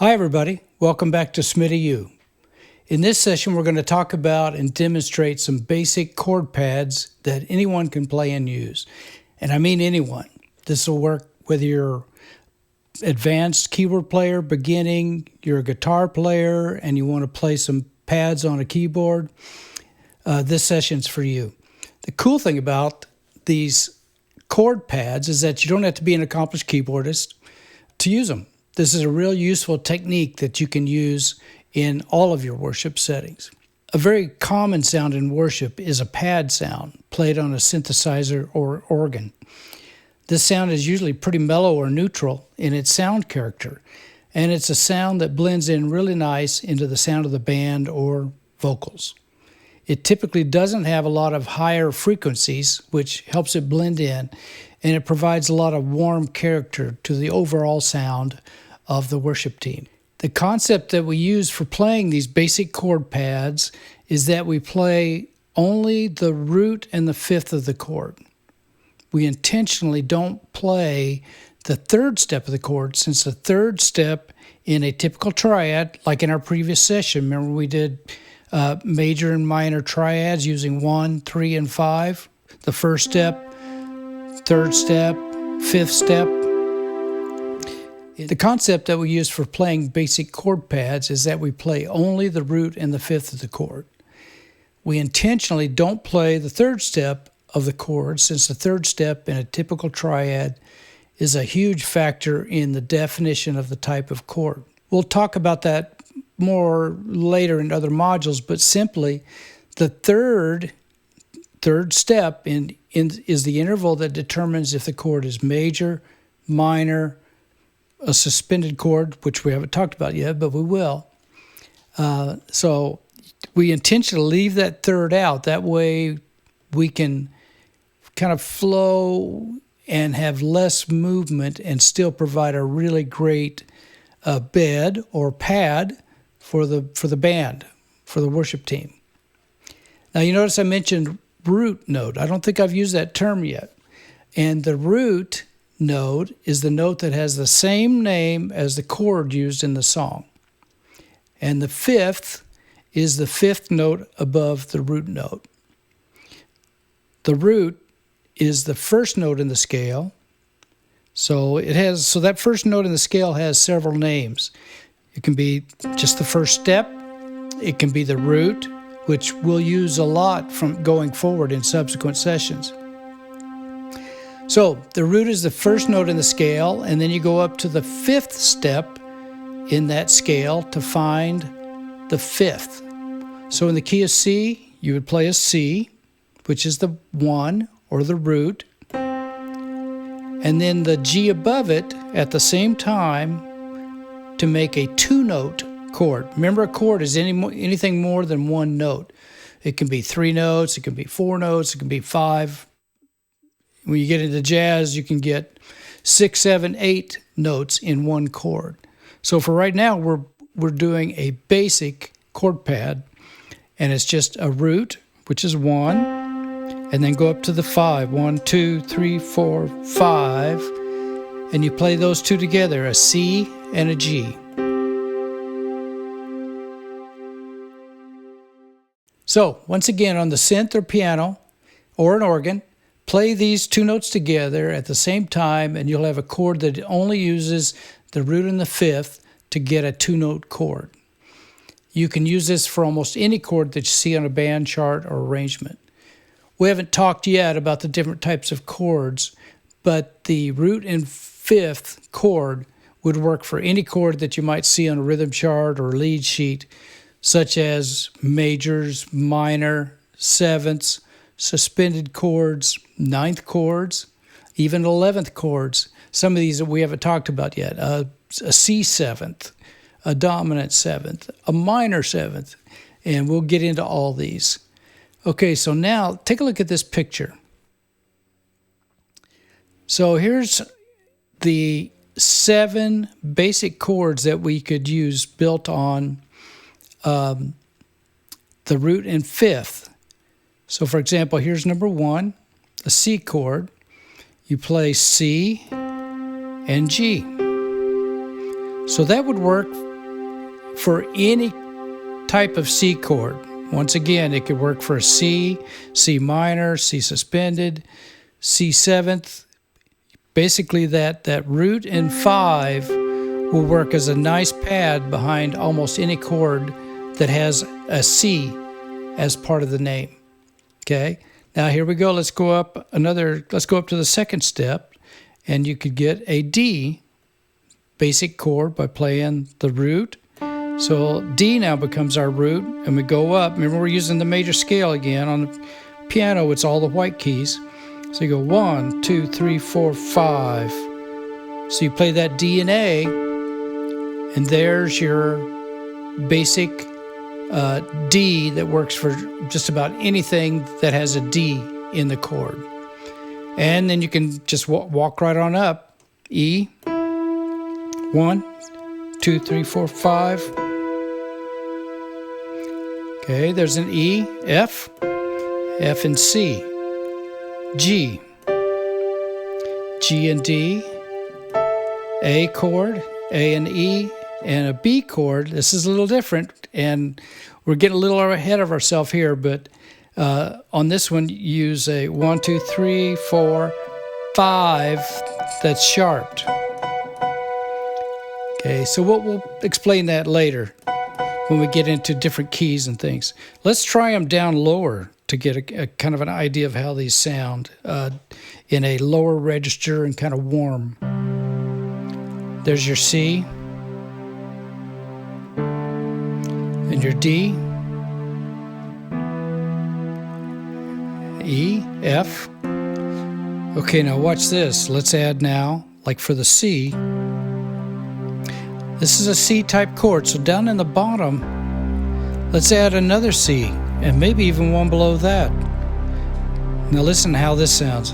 Hi everybody, welcome back to SmittyU. In this session we're going to talk about and demonstrate some basic chord pads that anyone can play and use. And I mean anyone. This will work whether you're advanced keyboard player, beginning, you're a guitar player and you want to play some pads on a keyboard. This session's for you. The cool thing about these chord pads is that you don't have to be an accomplished keyboardist to use them. This is a real useful technique that you can use in all of your worship settings. A very common sound in worship is a pad sound played on a synthesizer or organ. This sound is usually pretty mellow or neutral in its sound character, and it's a sound that blends in really nice into the sound of the band or vocals. It typically doesn't have a lot of higher frequencies, which helps it blend in, and it provides a lot of warm character to the overall sound of the worship team. The concept that we use for playing these basic chord pads is that we play only the root and the fifth of the chord. We intentionally don't play the third step of the chord, since the third step in a typical triad, like in our previous session, remember we did major and minor triads using 1, 3, and 5. The first step, third step, fifth step. The concept that we use for playing basic chord pads is that we play only the root and the fifth of the chord. We intentionally don't play the third step of the chord, since the third step in a typical triad is a huge factor in the definition of the type of chord. We'll talk about that more later in other modules, but simply the third step is the interval that determines if the chord is major, minor, a suspended chord, which we haven't talked about yet, but we will. So we intentionally leave that third out. That way we can kind of flow and have less movement and still provide a really great bed or pad for the band, for the worship team. Now you notice I mentioned root note. I don't think I've used that term yet. And the root note is the note that has the same name as the chord used in the song. And the fifth is the fifth note above the root note. The root is the first note in the scale. So that first note in the scale has several names. It can be just the first step. It can be the root, which we'll use a lot from going forward in subsequent sessions. So the root is the first note in the scale, and then you go up to the fifth step in that scale to find the fifth. So in the key of C, you would play a C, which is the 1 or the root, and then the G above it at the same time to make a 2-note chord. Remember, a chord is anything more than one note. It can be 3 notes, it can be 4 notes, it can be 5. When you get into jazz, you can get 6, 7, 8 notes in one chord. So for right now, we're doing a basic chord pad, and it's just a root, which is 1, and then go up to the 5. 1, 2, 3, 4, 5, and you play those two together, a C and a G. So once again, on the synth or piano or an organ, play these 2 notes together at the same time, and you'll have a chord that only uses the root and the fifth to get a 2-note chord. You can use this for almost any chord that you see on a band chart or arrangement. We haven't talked yet about the different types of chords, but the root and fifth chord would work for any chord that you might see on a rhythm chart or lead sheet, such as majors, minor, sevenths, suspended chords, 9th chords, even 11th chords. Some of these that we haven't talked about yet. A C seventh, a dominant seventh, a minor seventh, and we'll get into all these. Okay, so now take a look at this picture. So here's the 7 basic chords that we could use built on the root and fifth. So for example, here's number 1, a C chord. You play C and G. So that would work for any type of C chord. Once again, it could work for a C, C minor, C suspended, C seventh. Basically, that root and 5 will work as a nice pad behind almost any chord that has a C as part of the name. Okay, now here we go. Let's go up to the second step, and you could get a D basic chord by playing the root. So D now becomes our root, and we go up. Remember, we're using the major scale again. On the piano, it's all the white keys. So you go 1, 2, 3, 4, 5. So you play that D and A, and there's your basic D that works for just about anything that has a D in the chord. And then you can just walk right on up. E, 1, 2, 3, 4, 5. Okay, there's an E, F, F and C, G, G and D, A chord, A and E, and a B chord. This is a little different, and we're getting a little ahead of ourselves here, but on this one, use a 1, 2, 3, 4, 5 that's sharped. Okay, so we'll explain that later when we get into different keys and things. Let's try them down lower to get a kind of an idea of how these sound in a lower register and kind of warm. There's your C and your D, E, F. Okay, now watch this. Let's add now, like for the C, this is a C-type chord, so down in the bottom, let's add another C, and maybe even one below that. Now listen to how this sounds.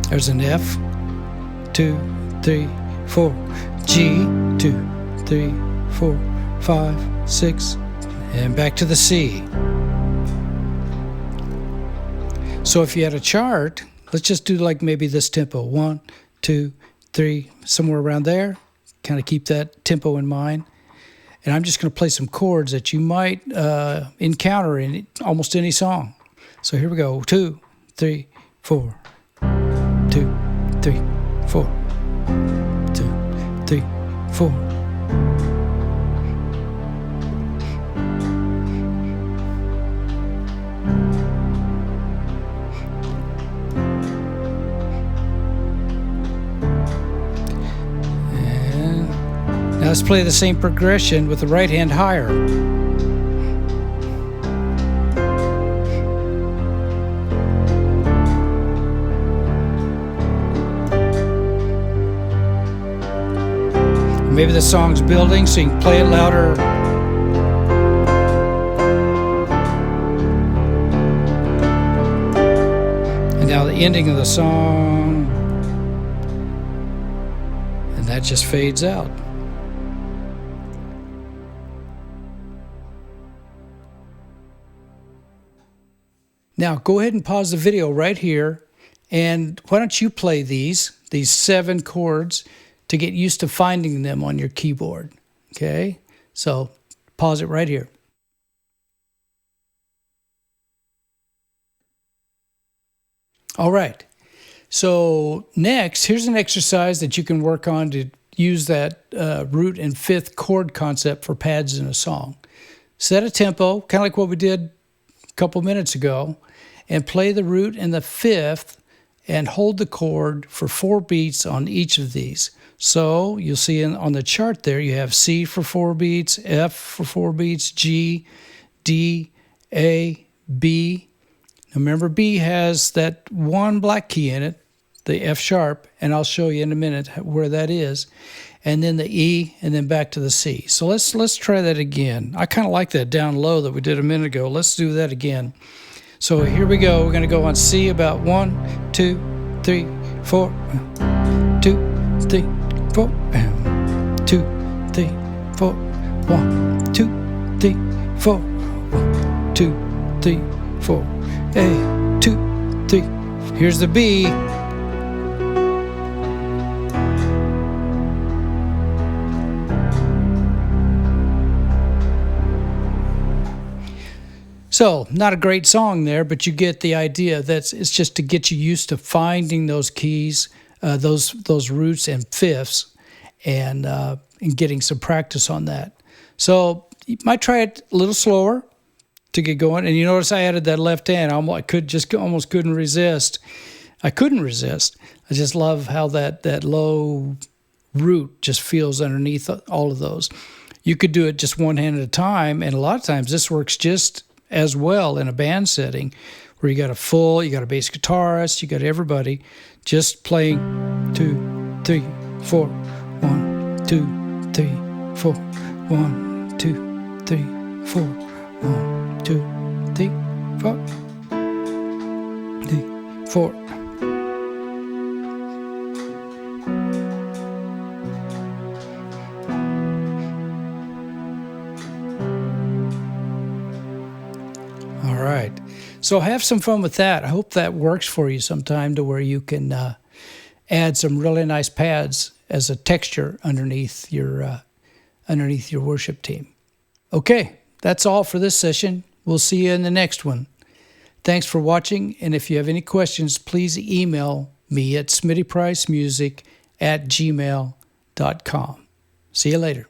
There's an F, 2, 3, 4, G, 2, 3, 4, 5, 6, and back to the C. So if you had a chart, let's just do like maybe this tempo. 1, 2, 3, somewhere around there. Kind of keep that tempo in mind. And I'm just going to play some chords that you might encounter in almost any song. So here we go. 2, 3, 4. 2, 3, 4. 2, 3, 4. Now let's play the same progression with the right hand higher. Maybe the song's building, so you can play it louder. And now the ending of the song, and that just fades out. Now, go ahead and pause the video right here, and why don't you play these 7 chords to get used to finding them on your keyboard, okay? So, pause it right here. All right, so next, here's an exercise that you can work on to use that root and 5th chord concept for pads in a song. Set a tempo, kind of like what we did a couple minutes ago, and play the root and the 5th and hold the chord for 4 beats on each of these. So you'll see on the chart there, you have C for 4 beats, F for 4 beats, G, D, A, B. Now remember, B has that one black key in it, the F sharp, and I'll show you in a minute where that is. And then the E, and then back to the C. So let's try that again. I kind of like that down low that we did a minute ago. Let's do that again. So here we go. We're going to go on C about 1, 2, 3, 4, 2, 3, 4, 2, 3, 4, 1, 2, 3, 4, 1, 2, 3, 4, A, 2, 3. Here's the B. So, not a great song there, but you get the idea. It's just to get you used to finding those keys, those roots and fifths, and getting some practice on that. So you might try it a little slower to get going. And you notice I added that left hand. I almost couldn't resist. I couldn't resist. I just love how that low root just feels underneath all of those. You could do it just one hand at a time, and a lot of times this works just as well in a band setting where you got a bass guitarist, you got everybody just playing 2, 3, 4, 1, 2, 3, 4, 1, 2, 3, 4, 1, 2, 3, 4, 3, 4. All right. So have some fun with that. I hope that works for you sometime to where you can add some really nice pads as a texture underneath your worship team. Okay, that's all for this session. We'll see you in the next one. Thanks for watching, and if you have any questions, please email me at smittypricemusic@gmail.com. See you later.